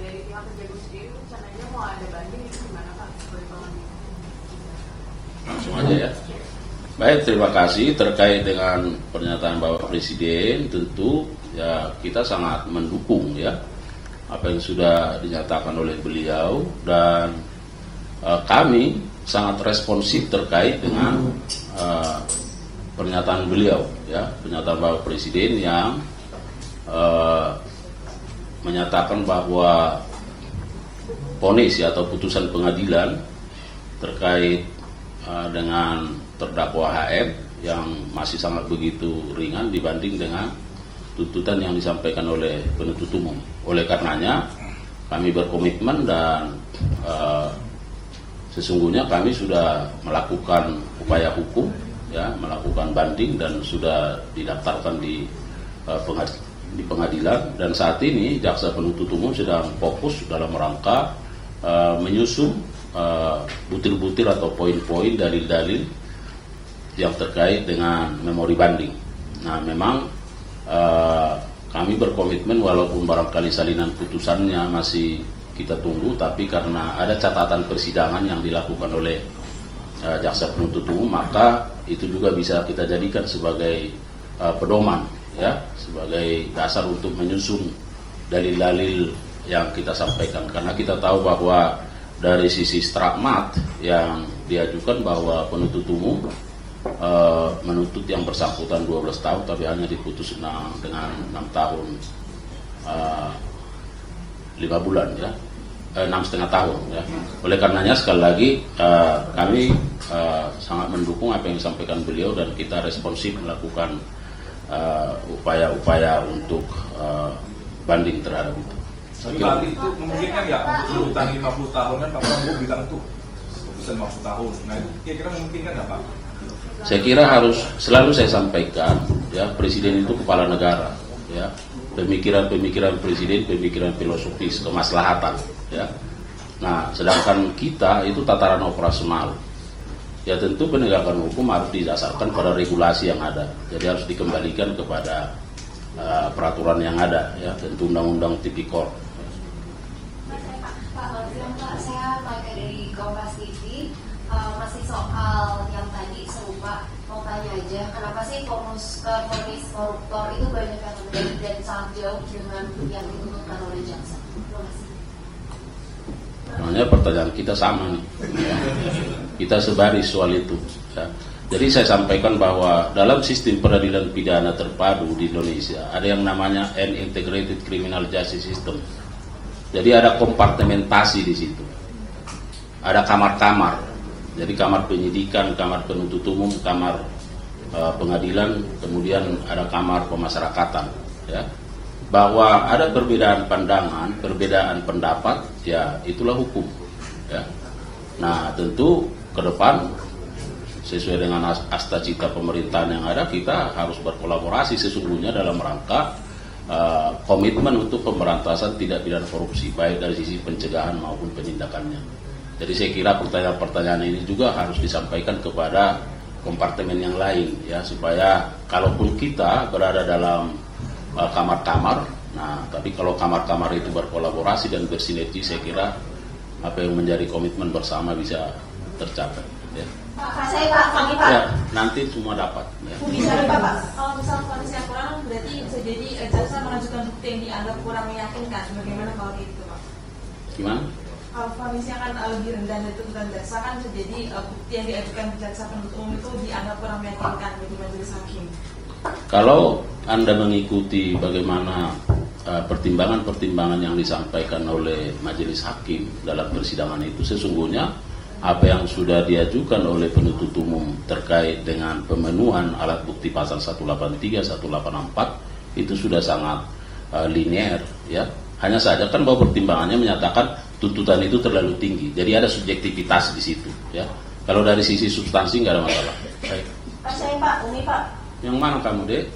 dari pihak Kejagung sendiri rencananya mau ada banding itu gimana Pak? Langsung aja ya. Baik, terima kasih. Terkait dengan pernyataan Bapak Presiden, tentu ya kita sangat mendukung ya apa yang sudah dinyatakan oleh beliau, dan kami sangat responsif terkait dengan pernyataan beliau ya, pernyataan Bapak Presiden yang menyatakan bahwa vonis atau putusan pengadilan terkait dengan terdakwa HM yang masih sangat begitu ringan dibanding dengan tuntutan yang disampaikan oleh penuntut umum. Oleh karenanya kami berkomitmen dan sesungguhnya kami sudah melakukan upaya hukum ya, melakukan banding dan sudah didaftarkan di pengadilan, dan saat ini jaksa penuntut umum sedang fokus dalam rangka menyusun butir-butir atau poin-poin dalil-dalil yang terkait dengan memori banding. Nah, memang kami berkomitmen walaupun barangkali salinan putusannya masih kita tunggu, tapi karena ada catatan persidangan yang dilakukan oleh jaksa penuntut umum, maka itu juga bisa kita jadikan sebagai pedoman ya, sebagai dasar untuk menyusun dalil-dalil yang kita sampaikan. Karena kita tahu bahwa dari sisi stigmat yang diajukan bahwa penuntut umum menuntut yang bersangkutan 12 tahun tapi hanya diputus dengan 6 tahun 5 bulan ya, 6,5 tahun ya. Oleh karenanya sekali lagi kami sangat mendukung apa yang disampaikan beliau, dan kita responsif melakukan upaya-upaya untuk banding terhadap itu. Tapi kali itu memungkinkan ya untuk tuntutan 50 tahun kan Pak Prabowo bilang tuh putusan 50 tahun. Nah itu kira-kira memungkinkan nggak Pak? Saya kira harus selalu saya sampaikan ya, presiden itu kepala negara ya, pemikiran presiden pemikiran filosofis kemaslahatan ya. Nah sedangkan kita itu tataran operasional ya, tentu penegakan hukum harus didasarkan pada regulasi yang ada, jadi harus dikembalikan kepada peraturan yang ada ya, tentu undang-undang tipikor. Pak, saya pakai dari Kompas TV, masih soal yang tadi serupa, mau tanya aja, kenapa sih vonis koruptor itu banyak yang terjadi dan sangat jauh dengan yang dituntutkan oleh jaksa? Terima kasih. Namanya pertanyaan kita sama nih ya. Kita sebaris soal itu ya. Jadi saya sampaikan bahwa dalam sistem peradilan pidana terpadu di Indonesia ada yang namanya an integrated criminal justice system. Jadi ada kompartementasi di situ. Ada kamar-kamar. Jadi kamar penyidikan, kamar penuntut umum, kamar pengadilan, kemudian ada kamar pemasyarakatan ya. Bahwa ada perbedaan pandangan, perbedaan pendapat, ya itulah hukum ya. Nah, tentu ke depan sesuai dengan asta cita pemerintahan yang ada, kita harus berkolaborasi sesungguhnya dalam rangka komitmen untuk pemberantasan tindak pidana korupsi, baik dari sisi pencegahan maupun penindakannya. Jadi saya kira pertanyaan-pertanyaan ini juga harus disampaikan kepada kompartemen yang lain ya, supaya kalaupun kita berada dalam kamar-kamar, nah tapi kalau kamar-kamar itu berkolaborasi dan bersinergi, saya kira apa yang menjadi komitmen bersama bisa tercapai ya. Pak, kami Pak. Ya, nanti semua dapat ya. Bisa Pak, kalau misal vonisnya kurang berarti bisa jadi jaksa mengajukan bukti yang dianggap kurang meyakinkan. Bagaimana kalau gitu Pak? Gimana? Kalau vonisnya kan lebih rendah dari tuntutan jaksa, kan bisa jadi bukti yang diajukan jaksa penuntut umum itu dianggap kurang meyakinkan bagi majelis hakim. Kalau Anda mengikuti bagaimana pertimbangan-pertimbangan yang disampaikan oleh majelis hakim dalam persidangan itu, sesungguhnya apa yang sudah diajukan oleh penuntut umum terkait dengan pemenuhan alat bukti pasal 183, 184 itu sudah sangat linear ya. Hanya saja kan bahwa pertimbangannya menyatakan tuntutan itu terlalu tinggi, jadi ada subjektivitas di situ ya. Kalau dari sisi substansi nggak ada masalah. Baik. Pak, saya Pak, ini Pak. Yang mana kamu, Dek?